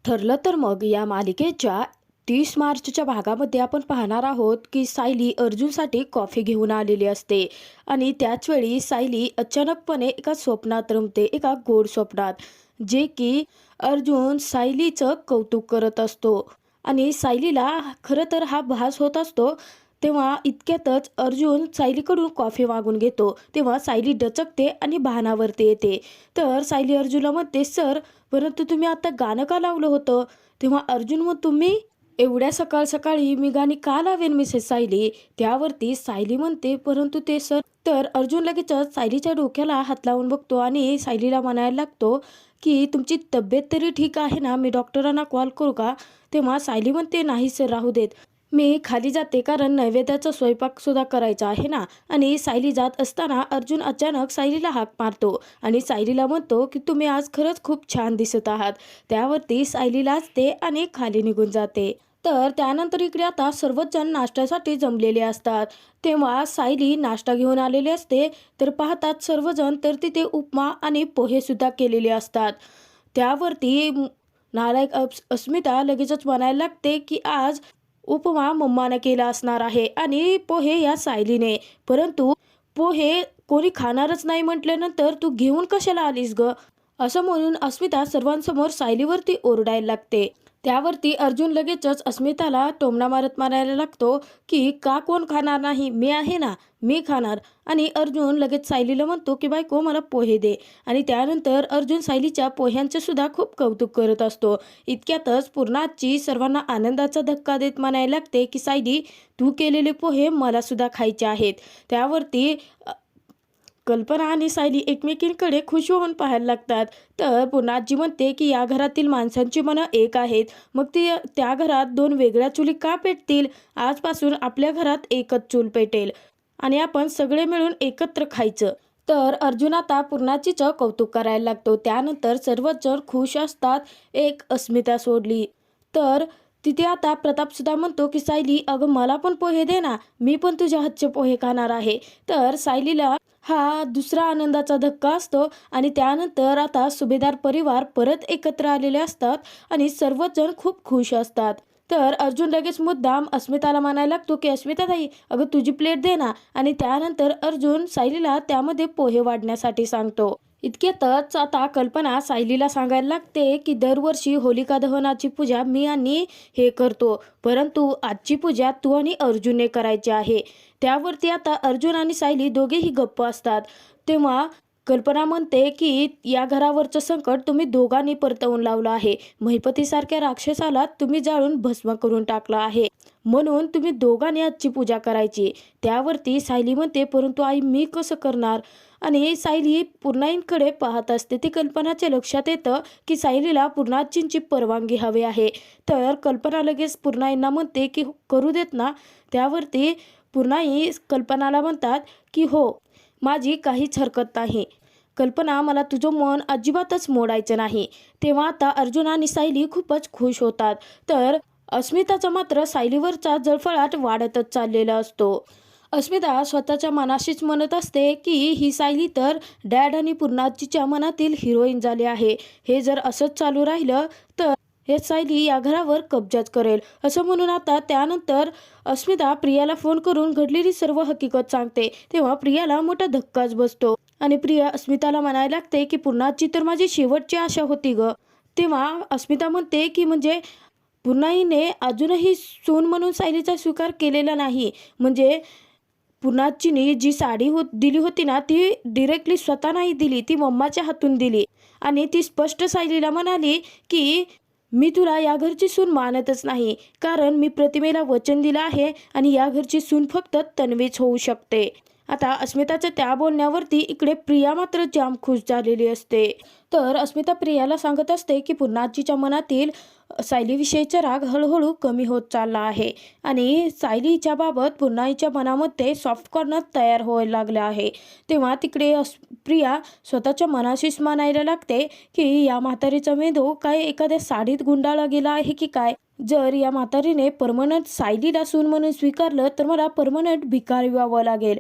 ठरलं तर मग या मालिकेच्या 30 मार्चच्या भागामध्ये आपण पाहणार आहोत की सायली अर्जुनसाठी कॉफी घेऊन आलेली असते आणि त्याच वेळी सायली अचानकपणे एका स्वप्नात रमते, एका गोड स्वप्नात, जे की अर्जुन सायलीचं कौतुक करत असतो आणि सायलीला खरं तर हा भास होत असतो. तेव्हा इतक्यातच अर्जुन सायलीकडून कॉफी मागून घेतो. तेव्हा सायली डचकते आणि भानावरती येते. तर सायली अर्जुनला म्हणते, सर, परंतु तुम्ही आता गाणं का लावलं होतं? तेव्हा अर्जुन, मग तुम्ही एवढ्या सकाळ सकाळी मी गाणी का लावेन मिसेस सायली? त्यावरती सायली म्हणते, परंतु ते सर. तर अर्जुन लगेचच सायलीच्या डोक्याला हात लावून बघतो आणि सायलीला म्हणायला लागतो की तुमची तब्येत तरी ठीक आहे ना? मी डॉक्टरांना कॉल करू का? तेव्हा सायली म्हणते, नाही सर, राहू देत, मी खाली जाते, कारण नैवेद्याचा स्वयंपाक सुद्धा करायचा आहे ना. आणि सायली जात असताना अर्जुन अचानक सायलीला हाक मारतो आणि सायलीला म्हणतो की तुम्ही आज खरंच खूप छान दिसत आहात. त्यावरती सायली लाजते आणि खाली निघून जाते. तर त्यानंतर इकडे आता सर्वच जण नाश्त्यासाठी जमलेले असतात. तेव्हा सायली नाश्ता घेऊन आलेली असते. तर पाहतात सर्वजण, तर तिथे उपमा आणि पोहे सुद्धा केलेले असतात. त्यावरती नालायक अस्मिता लगेचच म्हणायला लागते की आज उपमा मम्मानं केला असणार आहे आणि पोहे या सायलीने. परंतु पोहे कोणी खाणारच नाही म्हटल्यानंतर तू घेऊन कशाला आलीस ग? असं म्हणून अस्मिता सर्वांसमोर सायलीवरती ओरडायला लागते. त्यावरती अर्जुन लगेचच अस्मिताला टोमणा मारत मारायला लागतो की का कोण खाणार नाही? मी आहे ना, मी खाणार. आणि अर्जुन लगेच सायलीला म्हणतो की बायको, मला पोहे दे. आणि त्यानंतर अर्जुन सायलीच्या पोह्यांचे सुद्धा खूप कौतुक करत असतो. इतक्यातच पूर्णाची सर्वांना आनंदाचा धक्का देत म्हणायला लागते की सायली, तू केलेले पोहे मला सुद्धा खायचे आहेत. त्यावरती कल्पना आणि सायली एकमेकींकडे खुश होऊन पाहायला लागतात. तर पुन्हा आजी म्हणते की या घरातील माणसांची मनं एक आहेत, मग ती त्या घरात दोन वेगळ्या चुली का पेटतील? आजपासून आपल्या घरात एकच चूल पेटेल आणि आपण सगळे मिळून एकत्र खायचं. तर अर्जुन आता पूर्णाचीचं कौतुक करायला लागतो. त्यानंतर सर्वच जण खुश असतात, एक अस्मिता सोडली. तर तिथे आता प्रताप सुद्धा म्हणतो की सायली, अगं मला पण पोहे दे ना, मी पण तुझ्या हातचे पोहे खाणार आहे. तर सायलीला हा दुसरा आनंदाचा धक्का असतो आणि त्यानंतर आता सुभेदार परिवार परत एकत्र आलेले असतात आणि सर्वच जण खूप खुश असतात. तर अर्जुन लगेच मुद्दाम अस्मिताला म्हणायला लागतो की अस्मिता ताई, अगं तुझी प्लेट दे ना. आणि त्यानंतर अर्जुन सायलीला त्यामध्ये पोहे वाढण्यासाठी सांगतो. इतक्यातच आता कल्पना सायलीला सांगायला लागते की दरवर्षी होलिका दहनाची पूजा मी आणि हे करतो, परंतु आजची पूजा तू आणि अर्जुनने करायची आहे. त्यावरती आता अर्जुन आणि सायली दोघेही गप्प असतात. तेव्हा कल्पना म्हणते की या घरावरचं संकट तुम्ही दोघांनी परतवून लावलं आहे. महिपतीसारख्या राक्षसाला तुम्ही जाळून भस्म करून टाकलं आहे, म्हणून तुम्ही दोघांनी आजची पूजा करायची. त्यावरती सायली म्हणते, परंतु आई, मी कसं करणार? आणि सायली पूर्णाईंकडे पाहत असते. ती कल्पनाच्या लक्षात येतं की सायलीला पूर्णाजींची परवानगी हवी आहे. तर कल्पना लगेच पूर्णाईंना म्हणते की करू देत ना? त्यावरती पूर्णाई कल्पनाला म्हणतात की हो, माझी काहीच हरकत नाही. कल्पना, मला तुझं मन अजिबातच मोडायचं नाही. तेव्हा आता अर्जुन आणि सायली खूपच खुश होतात. तर अस्मिताचा मात्र सायलीवरचा जळफळाट वाढतच चाललेला असतो. अस्मिता स्वतःच्या मनाशीच म्हणत असते की ही सायली तर डॅड आणि पूर्णाजीच्या मनातील हिरोईन झाली आहे. हे जर असंच चालू राहिलं तर हे सायली या घरावर कब्जाच करेल. असं म्हणून आता त्यानंतर अस्मिता प्रियाला फोन करून घडलेली सर्व हकीकत सांगते. तेव्हा प्रियाला मोठा धक्काच बसतो आणि प्रिया अस्मिताला म्हणायला लागते की पूर्णाची तर माझी शेवटची आशा होती ग. तेव्हा अस्मिता म्हणते की म्हणजे पूर्णाईने अजूनही सून म्हणून सायलीचा स्वीकार केलेला नाही. म्हणजे पूर्णाजीने जी साडी दिली होती ना, ती डिरेक्टली स्वतः नाही दिली, ती मम्माच्या हातून दिली. आणि ती स्पष्ट सायलीला म्हणाली की मी तुला या घरची सून मानतच नाही, कारण मी प्रतिमेला वचन दिलं आहे आणि या घरची सून फक्त तन्वीच होऊ शकते. आता अस्मिताच्या त्या बोलण्यावरती इकडे प्रिया मात्र जाम खुश झालेली असते. तर अस्मिता प्रियाला सांगत असते की पूर्णाजीच्या मनातील सायलीविषयीचा राग हळूहळू कमी होत चालला आहे आणि सायलीच्या बाबत पूर्णाईच्या मनामध्ये सॉफ्ट कॉर्नर तयार व्हायला लागले आहे. तेव्हा तिकडे प्रिया स्वतःच्या मनाशीच म्हणायला लागते की या म्हातारीचा मेंदू काय एखाद्या साडीत गुंडाळला गेला आहे की काय? जर या म्हातारीने परमनंट सायलीला सून म्हणून स्वीकारलं तर मला परमनंट भिकारी व्हावं लागेल.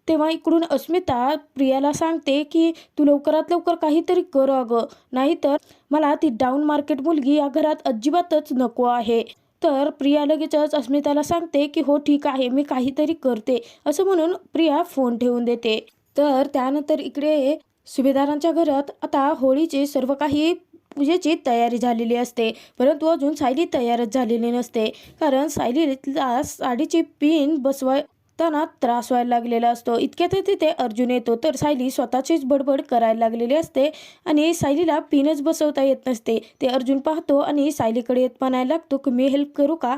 तेव्हा इकडून अस्मिता प्रियाला सांगते की तू लवकरात लवकर काहीतरी कर अगं, नाहीतर मला ती डाऊन मार्केट मुलगी या घरात अजिबातच नको आहे. तर प्रिया लगेचच अस्मिताला सांगते की हो ठीक आहे, मी काहीतरी करते, असं म्हणून प्रिया फोन ठेवून देते. तर त्यानंतर इकडे सुभेदारांच्या घरात आता होळीची सर्व काही पूजेची तयारी झालेली असते, परंतु अजून सायली तयारच झालेली नसते. कारण सायलीला साडीची पिन बसवताना त्रास व्हायला लागलेला असतो. इतक्यात तिथे अर्जुन येतो. तर सायली स्वतःचीच बडबड करायला लागलेली असते आणि सायलीला पिनच बसवता येत नसते. ते अर्जुन पाहतो आणि सायलीकडे येत म्हणायला लागतो की मी हेल्प करू का.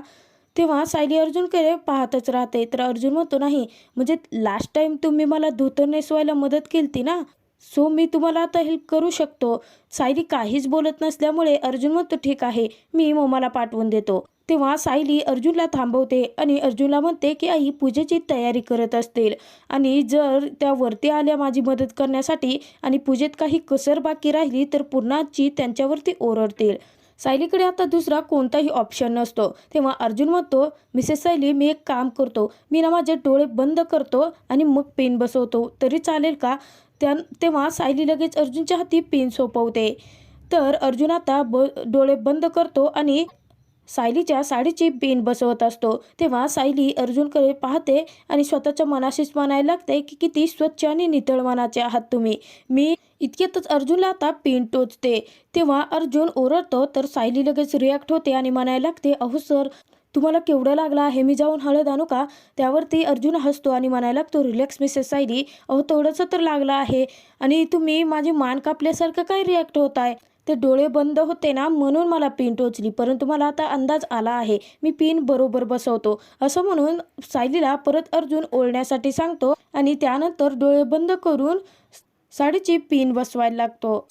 तेव्हा सायली अर्जुनकडे पाहतच राहते. तर अर्जुन म्हणतो नाही, म्हणजे लास्ट टाइम तुम्ही मला धोतर नेसवायला मदत केली ना, सो मी तुम्हाला आता हेल्प करू शकतो. सायली काहीच बोलत नसल्यामुळे अर्जुन म्हणतो ठीक आहे, मी मम्माला पाठवून देतो. तेव्हा सायली अर्जुनला थांबवते आणि अर्जुनला म्हणते की आई पूजेची तयारी करत असतील आणि जर त्या वरती आल्या माझी मदत करण्यासाठी आणि पूजेत काही कसर बाकी राहिली तर पुन्हाची त्यांच्यावरती ओरडतील. सायलीकडे आता दुसरा कोणताही ऑप्शन नसतो. तेव्हा अर्जुन म्हणतो मिसेस सायली, मी एक काम करतो, मी ना माझे डोळे बंद करतो आणि मग पेन बसवतो, तरी चालेल का. तेव्हा सायली लगेच अर्जुनच्या हाती पेन सोपवते. तर अर्जुन आता डोळे बंद करतो आणि सायलीच्या साडीची पिन बसवत असतो. तेव्हा सायली अर्जुनकडे पाहते आणि स्वतःच्या मनाशीच म्हणायला लागते की किती स्वच्छ आणि नितळ मनाचे आहात तुम्ही. मी इतक्यातच अर्जुनला आता पिन टोचते. तेव्हा अर्जुन ओरडतो. तर सायली लगेच रिॲक्ट होते आणि म्हणायला लागते अहो सर, तुम्हाला केवढं लागलं आहे, मी जाऊन हळद आणू का. त्यावरती अर्जुन हसतो आणि म्हणायला लागतो रिलॅक्स मिसेस सायली, अहो थोडंसं तर लागलं आहे आणि तुम्ही माझी मान कापल्यासारखं काय रिॲक्ट होत आहे. ते डोळे बंद होते ना म्हणून मला पिन टोचली, परंतु मला आता अंदाज आला आहे, मी पिन बरोबर बसवतो, असं म्हणून सायलीला परत अर्जुन ओळण्यासाठी सांगतो आणि त्यानंतर डोळे बंद करून साडीची पिन बसवायला लागतो.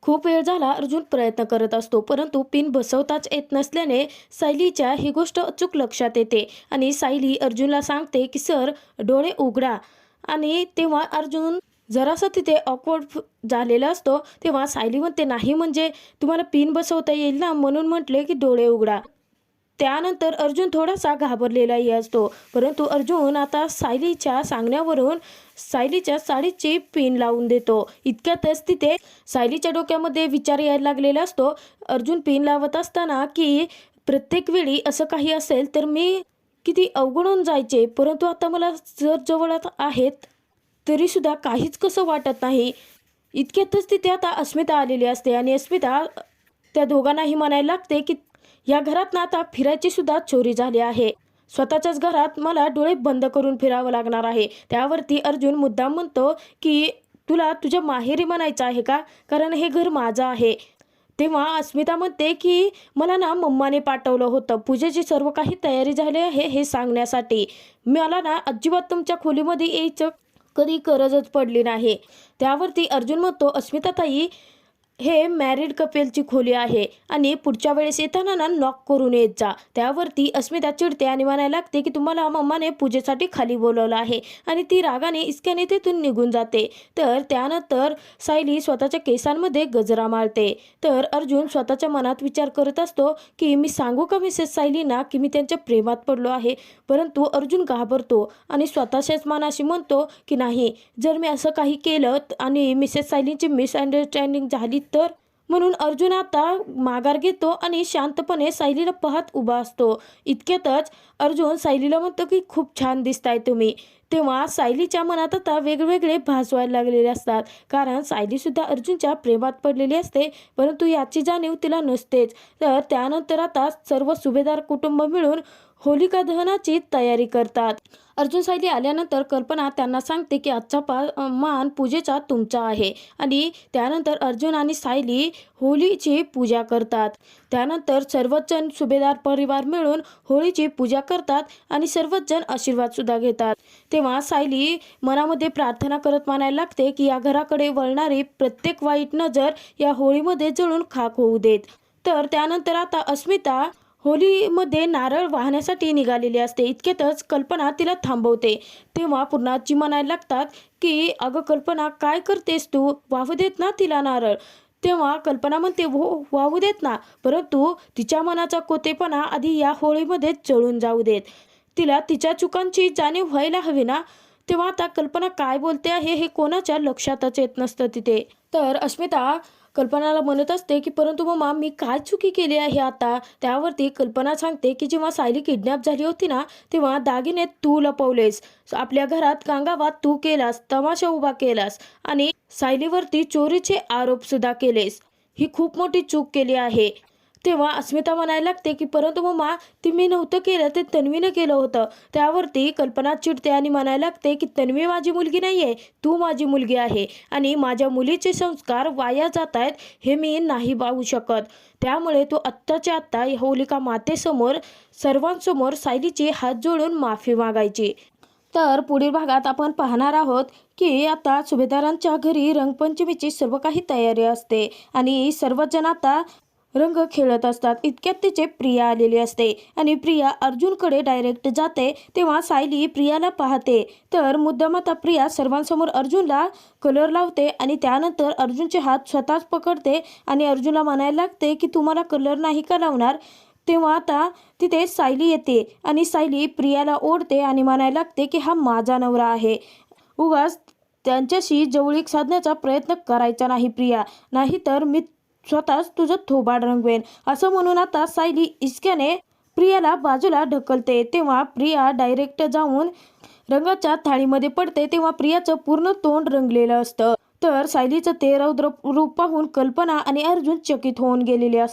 खूप वेळ झाला अर्जुन प्रयत्न करत असतो, परंतु पिन बसवताच येत नसल्याने सायलीच्या ही गोष्ट अचूक लक्षात येते आणि सायली अर्जुनला सांगते की सर डोळे उघडा. आणि तेव्हा अर्जुन जरासा तिथे ऑकवर्ड झालेला असतो. तेव्हा सायली म्हणते नाही, म्हणजे तुम्हाला पिन बसवता येईल ना म्हणून म्हटले की डोळे उघडा. त्यानंतर अर्जुन थोडासा घाबरलेलाही असतो, परंतु अर्जुन आता सायलीच्या सांगण्यावरून सायलीच्या साडीची पिन लावून देतो. इतक्यातच तिथे सायलीच्या डोक्यामध्ये विचार यायला लागलेला असतो. अर्जुन पिन लावत असताना की प्रत्येक वेळी असं काही असेल तर मी किती अवघडून जायचे, परंतु आता मला सर जवळ आहेत तरीसुद्धा काहीच कसं वाटत नाही. इतक्यातच तिथे आता अस्मिता आलेली असते आणि अस्मिता त्या दोघांनाही म्हणायला लागते की या घरात ना आता फिरायची सुद्धा चोरी झाली आहे. स्वतःच्याच घरात मला डोळे बंद करून फिरावं लागणार आहे. त्यावरती अर्जुन मुद्दाम म्हणतो की तुला तुझ्या माहेरी म्हणायचं आहे का, कारण हे घर माझं आहे. तेव्हा अस्मिता म्हणते की मला ना मम्माने पाठवलं होतं, पूजेची सर्व काही तयारी झाली आहे हे सांगण्यासाठी. मला ना अजिबात तुमच्या खोलीमध्ये यायचं कधी गरजच पडली नाही. त्यावरती अर्जुन म्हणतो अस्मिता ताई, हे मॅरिड कपेलची खोली आहे आणि पुढच्या वेळेस येताना ना नॉक करून येत जा. त्यावरती अस्मिता चिडते आणि म्हणायला लागते की तुम्हाला मम्माने पूजेसाठी खाली बोलवलं आहे आणि ती रागाने इतक्याने तिथून निघून जाते. तर त्यानंतर सायली स्वतःच्या केसांमध्ये गजरा मारते. तर अर्जुन स्वतःच्या मनात विचार करत असतो की मी सांगू का मिसेस सायलीना की मी त्यांच्या प्रेमात पडलो आहे, परंतु अर्जुन घाबरतो आणि स्वतःच्याच मनाशी म्हणतो की नाही, जर मी असं काही केलं आणि मिसेस सायलीची मिसअंडरस्टँडिंग झाली तर. म्हणून अर्जुन आता माघार घेतो आणि शांतपणे सायलीला पाहत उभा असतो. इतक्यातच अर्जुन सायलीला म्हणतो की खूप छान दिसताय तुम्ही. तेव्हा सायलीच्या मनात आता वेगवेगळे भास व्हायला लागलेले असतात, कारण सायलीसुद्धा अर्जुनच्या प्रेमात पडलेली असते, परंतु याची जाणीव तिला नसतेच. तर त्यानंतर आता सर्व सुभेदार कुटुंब मिळून होलिका दहनाची तयारी करतात. अर्जुन सायली आल्यानंतर कल्पना त्यांना सांगते की आजचा मान पूजेचा तुमचा आहे आणि त्यानंतर अर्जुन आणि सायली होळीची पूजा करतात. त्यानंतर सर्वच जण सुभेदार परिवार मिळून होळीची पूजा करतात आणि सर्वच जण आशीर्वाद सुद्धा घेतात. तेव्हा सायली मनामध्ये प्रार्थना करत म्हणायला लागते की या घराकडे वळणारी प्रत्येक वाईट नजर या होळीमध्ये जळून खाक होऊ देत. तर त्यानंतर आता अस्मिता होलीमध्ये नारळ वाहण्यासाठी निघालेली असते. इतक्यातच कल्पना तिला थांबवते. तेव्हा पूर्णाजी म्हणायला लागतात की अगं कल्पना, काय करतेस तू, वाहू देत ना तिला नारळ. तेव्हा कल्पना म्हणते हो वाहू देत ना, परंतु तिच्या मनाचा कोतेपणा आधी या होळीमध्ये जळून जाऊ देत. तिला तिच्या चुकांची जाणीव व्हायला हवी ना. तेव्हा आता कल्पना काय बोलते आहे हे कोणाच्या लक्षातच येत नसतं तिथे. तर अस्मिता कल्पनाला म्हणत असते की परंतु मम्मा मी काय चुकी केली आहे आता. त्यावरती कल्पना सांगते की जेव्हा सायली किडनॅप झाली होती ना, तेव्हा दागिने तू लपवलेस, आपल्या घरात गांगावात तू केलास, तमाशा उभा केलास आणि सायलीवरती चोरीचे आरोप सुद्धा केलेस. ही खूप मोठी चूक केली आहे. तेव्हा अस्मिता म्हणायला लागते की परंतु मम्मा ते मी नव्हतं केलं, ते तन्वीनं केलं होतं. त्यावरती कल्पना चिडते आणि म्हणायला लागते की तन्वी माझी मुलगी नाही आहे, तू माझी मुलगी आहे आणि माझ्या मुलीचे संस्कार वाया जात आहेत हे मी नाही पाहू शकत. त्यामुळे तू आत्ताच्या आत्ता होलिका मातेसमोर सर्वांसमोर सायलीची हात जोडून माफी मागायची. तर पुढील भागात आपण पाहणार आहोत की आता सुभेदारांच्या घरी रंगपंचमीची सर्व काही तयारी असते आणि सर्वजण आता रंग खेळत असतात. इतक्यात तिचे प्रिया आलेली असते आणि प्रिया अर्जुनकडे डायरेक्ट जाते. तेव्हा सायली प्रियाला पाहते. तर मुद्दाम आता प्रिया सर्वांसमोर अर्जुनला कलर लावते आणि त्यानंतर अर्जुनचे हात स्वतःच पकडते आणि अर्जुनला म्हणायला लागते की तुम्हाला कलर नाही का लावणार. तेव्हा आता तिथे सायली येते आणि सायली प्रियाला ओढते आणि म्हणायला लागते की हा माझा नवरा आहे, उगाच त्यांच्याशी जवळीक साधण्याचा प्रयत्न करायचा नाही प्रिया, नाहीतर मी स्वतःच तुझं थोबाड रंगवेन. असं म्हणून आता सायली इस्क्याने प्रियाला बाजूला ढकलते. तेव्हा प्रिया डायरेक्ट जाऊन रंगाच्या थाळीमध्ये पडते. तेव्हा प्रियाचं पूर्ण तोंड रंगलेलं असतं. तर सायलीचं ते रौद्र रूप पाहून कल्पना आणि अर्जुन चकित होऊन गेलेले असतात.